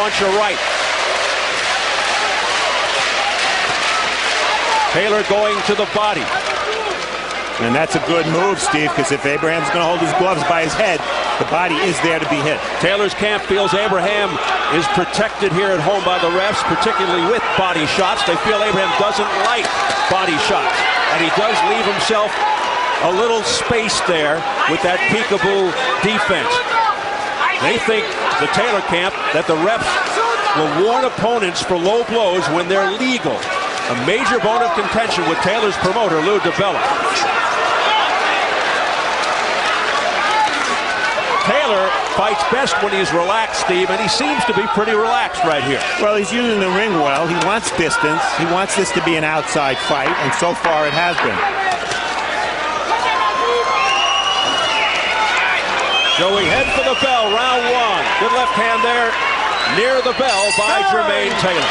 punch a right. Taylor going to the body. And that's a good move, Steve, because if Abraham's going to hold his gloves by his head, the body is there to be hit. Taylor's camp feels Abraham is protected here at home by the refs, particularly with body shots. They feel Abraham doesn't like body shots, and he does leave himself a little space there with that peekaboo defense. They think, the Taylor camp, that the refs will warn opponents for low blows when they're legal. A major bone of contention with Taylor's promoter, Lou DiBella. Taylor fights best when he's relaxed, Steve, and he seems to be pretty relaxed right here. Well, he's using the ring well. He wants distance. He wants this to be an outside fight, and so far it has been. Joey head for the bell, round one. Good left hand there, near the bell by Jermaine Taylor.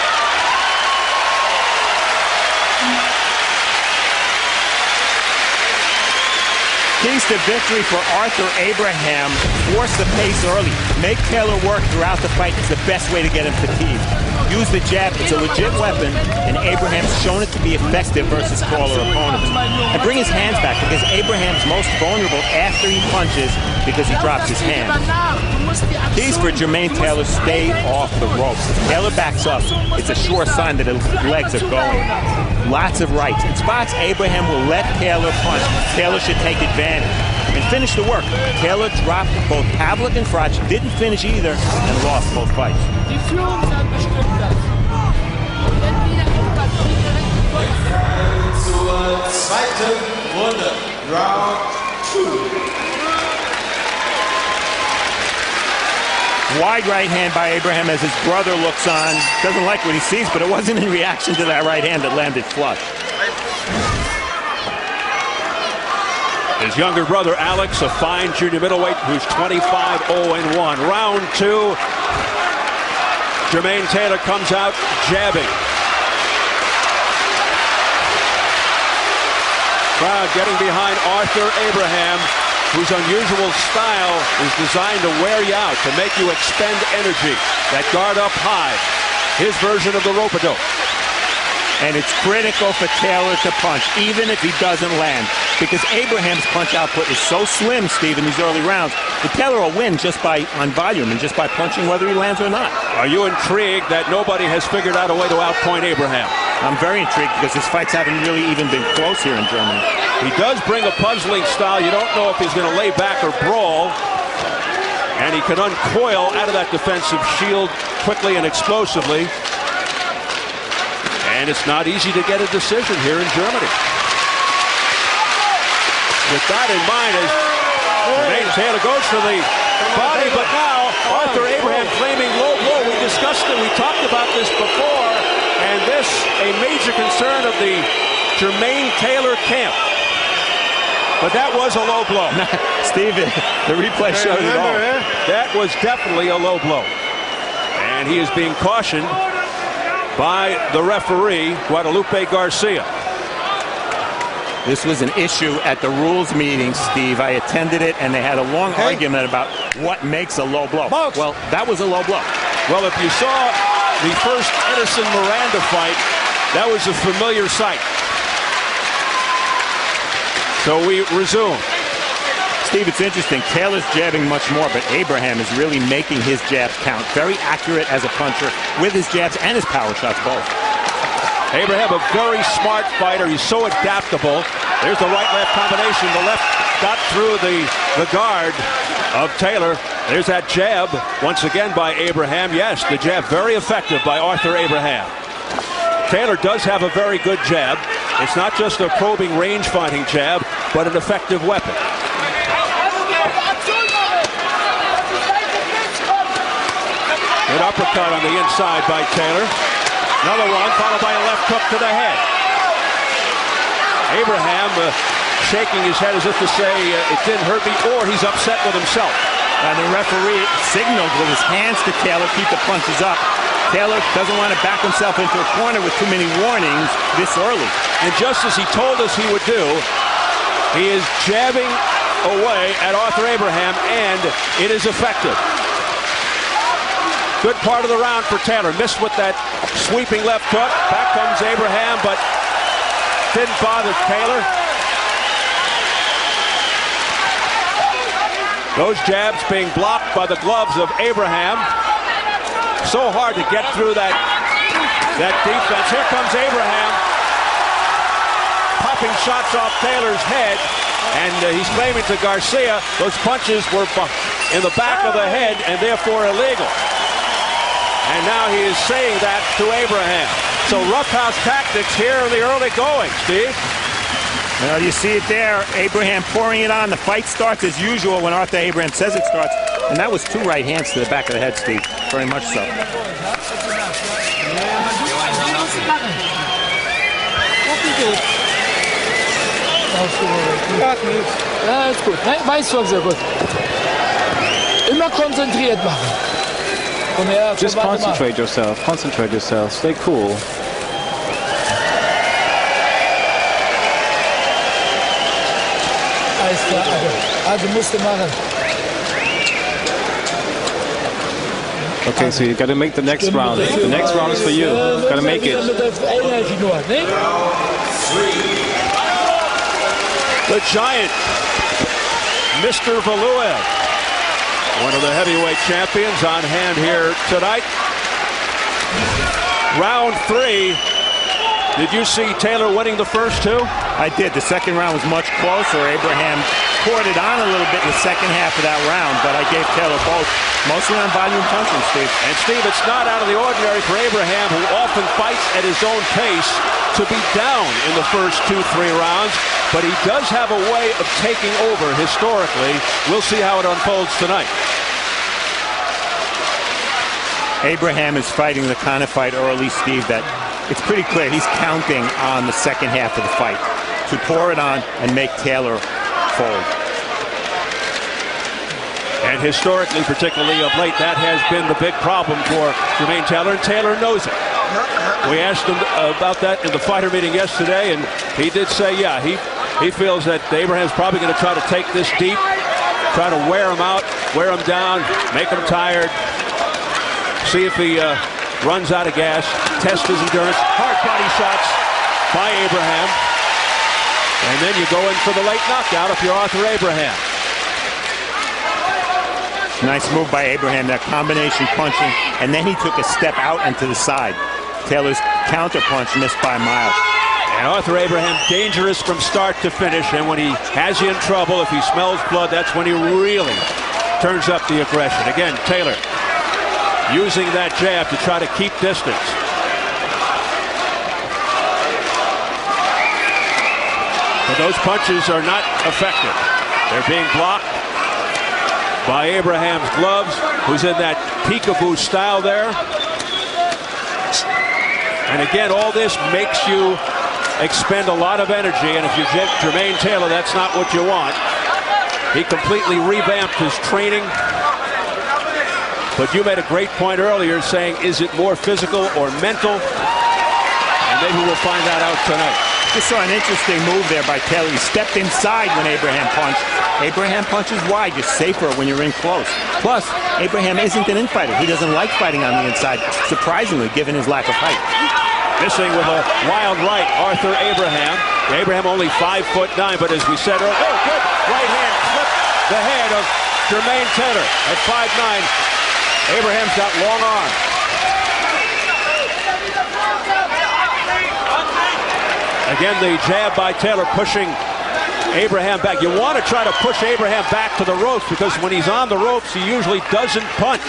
Keys to victory for Arthur Abraham: force the pace early, make Taylor work throughout the fight is the best way to get him fatigued. Use the jab, it's a legit weapon, and Abraham's shown it to be effective versus crawler opponents. And bring his hands back, because Abraham's most vulnerable after he punches because he drops his hands. Keys for Jermaine Taylor: stay off the ropes. If Taylor backs up, it's a sure sign that his legs are going. Lots of rights. In spots, Abraham will let Taylor punch. Taylor should take advantage and finish the work. Taylor dropped both Pavlik and Frotch, didn't finish either, and lost both fights. Zur zweiten Runde, Round 2. Wide right hand by Abraham as his brother looks on. Doesn't like what he sees, but it wasn't in reaction to that right hand that landed flush. His younger brother Alex, a fine junior middleweight who's 25-0-1. Round 2. Jermaine Taylor comes out jabbing. Crowd getting behind Arthur Abraham, whose unusual style is designed to wear you out, to make you expend energy. That guard up high. His version of the rope-a-dope. And it's critical for Taylor to punch, even if he doesn't land, because Abraham's punch output is so slim, Steve, in these early rounds, that Taylor will win just on volume and just by punching whether he lands or not. Are you intrigued that nobody has figured out a way to outpoint Abraham? I'm very intrigued because his fights haven't really even been close here in Germany. He does bring a puzzling style. You don't know if he's going to lay back or brawl. And he can uncoil out of that defensive shield quickly and explosively. And it's not easy to get a decision here in Germany. With that in mind, as Jermaine Taylor goes for the body, but now Arthur Abraham claiming low blow. We discussed it. We talked about this before. And this, a major concern of the Jermaine Taylor camp. But that was a low blow. Steve, the replay showed it all. That was definitely a low blow. And he is being cautioned by the referee, Guadalupe Garcia. This was an issue at the rules meeting, Steve. I attended it, and they had a long argument about what makes a low blow. Well, that was a low blow. Well, if you saw the first Edison-Miranda fight, that was a familiar sight. So we resume. Steve, it's interesting. Taylor's jabbing much more, but Abraham is really making his jabs count. Very accurate as a puncher with his jabs and his power shots both. Abraham, a very smart fighter. He's so adaptable. There's the right-left combination. The left got through the guard of Taylor. There's that jab once again by Abraham. Yes, the jab very effective by Arthur Abraham. Taylor does have a very good jab. It's not just a probing range-fighting jab, but an effective weapon. Good uppercut on the inside by Taylor. Another one followed by a left hook to the head. Abraham shaking his head as if to say it didn't hurt me, or he's upset with himself. And the referee signaled with his hands to Taylor, keep the punches up. Taylor doesn't want to back himself into a corner with too many warnings this early. And just as he told us he would do, he is jabbing away at Arthur Abraham, and it is effective. Good part of the round for Taylor. Missed with that sweeping left hook. Back comes Abraham, but didn't bother Taylor. Those jabs being blocked by the gloves of Abraham. So hard to get through that defense. Here comes Abraham, popping shots off Taylor's head, and he's claiming to Garcia those punches were in the back of the head and therefore illegal. And now he is saying that to Abraham. So roughhouse tactics here in the early going, Steve. Well, you see it there. Abraham pouring it on. The fight starts as usual when Arthur Abraham says it starts. And that was 2 right hands to the back of the head, Steve. Very much so. Ja, ist gut. Nein, Weißwurf sehr gut. Immer konzentriert machen. Just concentrate yourself. Concentrate yourself. Stay cool. Alles klar, also musste machen. Okay, so you got to make the next round. The next round is for you. Got to make it. The giant, Mr. Valuev, one of the heavyweight champions, on hand here tonight. Round 3. Did you see Taylor winning the first 2? I did. The second round was much closer. Abraham poured it on a little bit in the second half of that round, but I gave Taylor both, mostly on volume punching, Steve. And Steve, it's not out of the ordinary for Abraham, who often fights at his own pace, to be down in the first 2-3 rounds, but he does have a way of taking over historically. We'll see how it unfolds tonight. Abraham is fighting the kind of fight early, Steve, that it's pretty clear he's counting on the second half of the fight to pour it on and make Taylor fold. And historically, particularly of late, that has been the big problem for Jermaine Taylor, and Taylor knows it. We asked him about that in the fighter meeting yesterday, and he did say, yeah, he feels that Abraham's probably going to try to take this deep, try to wear him out, wear him down, make him tired, see if he runs out of gas, test his endurance. Hard body shots by Abraham. And then you go in for the late knockout if you're Arthur Abraham. Nice move by Abraham, that combination punching, and then he took a step out and to the side. Taylor's counter punch missed by a mile. And Arthur Abraham, dangerous from start to finish, and when he has you in trouble, if he smells blood, that's when he really turns up the aggression. Again, Taylor using that jab to try to keep distance. But those punches are not effective. They're being blocked by Abraham's gloves, who's in that peekaboo style there. And again, all this makes you expend a lot of energy, and if you're Jermaine Taylor, that's not what you want. He completely revamped his training. But you made a great point earlier saying, is it more physical or mental? And maybe we'll find that out tonight. Just saw an interesting move there by Taylor. He stepped inside when Abraham punched. Abraham punches wide. You're safer when you're in close. Plus, Abraham isn't an infighter. He doesn't like fighting on the inside, surprisingly, given his lack of height. Missing with a wild right, Arthur Abraham. Abraham only 5'9", but as we said earlier, oh, good right hand flipped the head of Jermaine Taylor at 5'9". Abraham's got long arms. Again, the jab by Taylor pushing Abraham back. You want to try to push Abraham back to the ropes, because when he's on the ropes, he usually doesn't punch.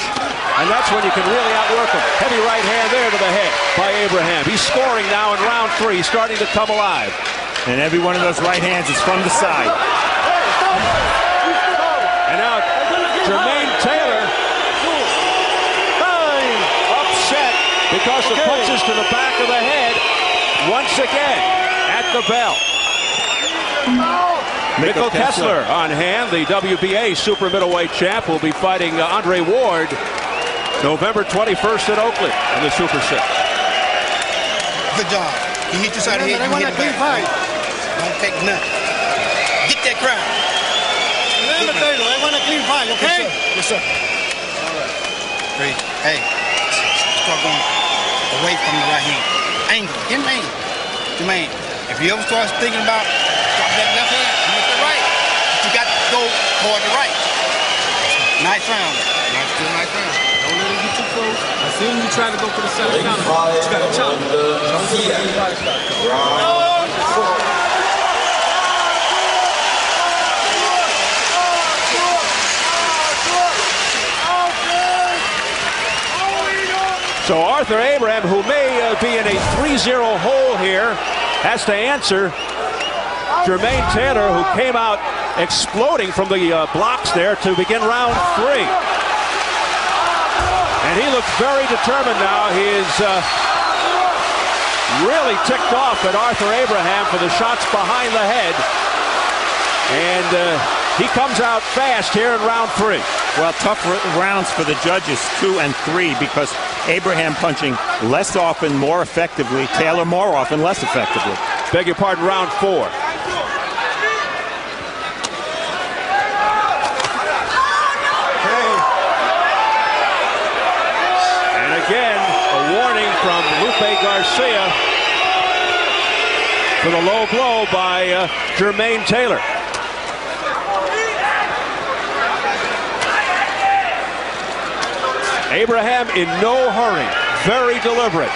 And that's when you can really outwork him. Heavy right hand there to the head by Abraham. He's scoring now in round 3, starting to come alive. And every one of those right hands is from the side. And now Jermaine Taylor upset because the punches to the back of the head once again at the bell. Mikkel Kessler on hand, the WBA super middleweight champ, will be fighting Andre Ward November 21st at Oakland in the Super 6. Good job. He hit you side of the head, you hit the back. Don't take nothing. Get that crowd. Remember, Taylor, I want a clean fight, okay? Yes, sir. Yes, sir. All right. Great. Hey. away from the right hand. Angle, in angle. Jermaine, if you ever start thinking about drop that left hand, you with the right. But you got to go toward the right. Nice round. Still nice round. Don't let it get too close. I seen you try to go for the center counter. You got to chop. So Arthur Abraham, who may be in a 3-0 hole here, has to answer Jermaine Taylor, who came out exploding from the blocks there to begin round 3. And he looks very determined now. He is really ticked off at Arthur Abraham for the shots behind the head. And he comes out fast here in round 3. Well, tough rounds for the judges, 2 and 3, because Abraham punching less often, more effectively. Taylor more often, less effectively. Beg your pardon, round 4. And again, a warning from Lupe Garcia for the low blow by Jermaine Taylor. Abraham in no hurry, very deliberate.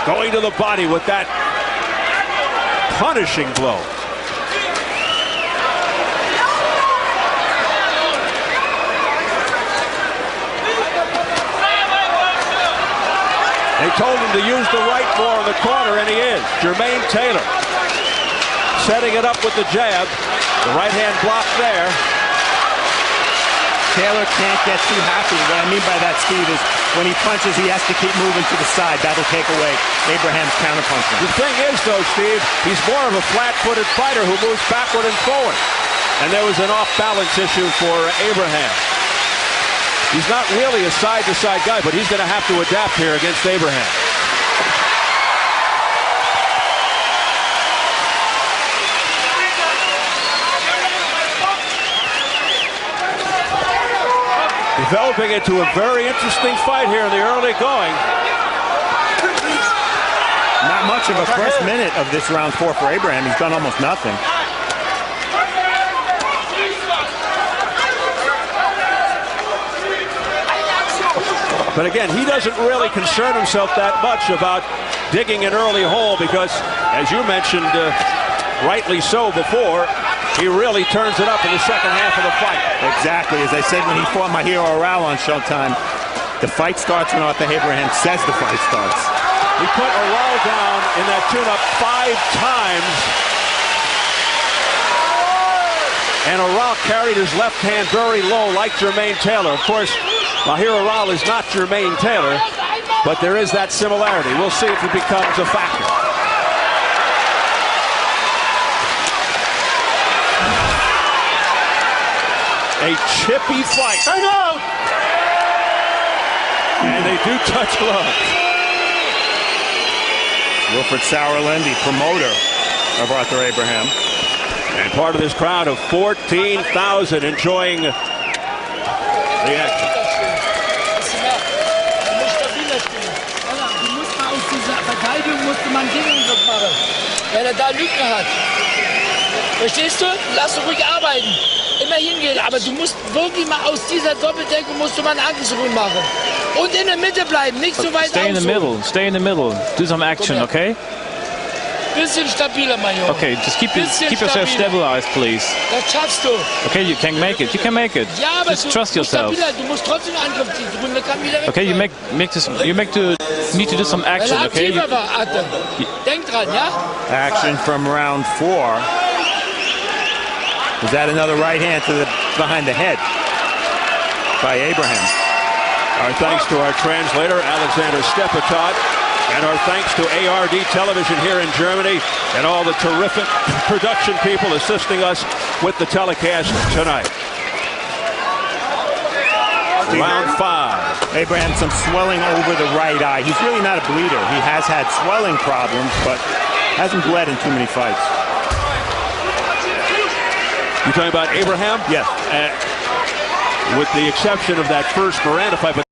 Going to the body with that punishing blow. They told him to use the right more in the corner, and he is. Jermaine Taylor setting it up with the jab. The right hand block there. Taylor can't get too happy. What I mean by that, Steve, is when he punches, he has to keep moving to the side. That'll take away Abraham's counterpunching. The thing is, though, Steve, he's more of a flat-footed fighter who moves backward and forward. And there was an off-balance issue for Abraham. He's not really a side-to-side guy, but he's going to have to adapt here against Abraham. Developing into a very interesting fight here in the early going. Not much of a first minute of this round 4 for Abraham. He's done almost nothing. But again, he doesn't really concern himself that much about digging an early hole because, as you mentioned, rightly so before, he really turns it up in the second half of the fight. Exactly. As I said when he fought my hero Oral on Showtime, the fight starts when Arthur Abraham says the fight starts. He put Oral down in that tune-up 5 times. And Oral carried his left hand very low like Jermaine Taylor. Of course, Mahir Oral is not Jermaine Taylor, but there is that similarity. We'll see if it becomes a factor. A chippy fight. And they do touch gloves. Wilfred Sauerlendi, promoter of Arthur Abraham. And part of this crowd of 14,000 enjoying the action. Wenn da Lücken hat. Verstehst du? Lass du ruhig arbeiten. Immer hingehen, aber du musst wirklich mal aus dieser Doppeldeckung musst du mal einen Angriffsruhe machen. Und in der Mitte bleiben, nicht so weit Stay in the middle, stay in the middle. Do some action, okay? Bisschen stabiler, mein Junge. Okay, just keep yourself stabilized, please. Das schaffst du. Okay, you can make it. You can make it. Ja, aber just trust yourself. Du musst trotzdem einen Angriff ziehen. Die Runde kann wieder weg. Okay, you need to do some action, okay? Denk dran, ja? Action from round 4. Is that another right hand to the behind the head by Abraham? Our thanks to our translator, Alexander Stepatot, and our thanks to ARD Television here in Germany and all the terrific production people assisting us with the telecast tonight. Round 5. Abraham, some swelling over the right eye. He's really not a bleeder. He has had swelling problems, but hasn't bled in too many fights. You're talking about Abraham? Yes. With the exception of that first Miranda fight.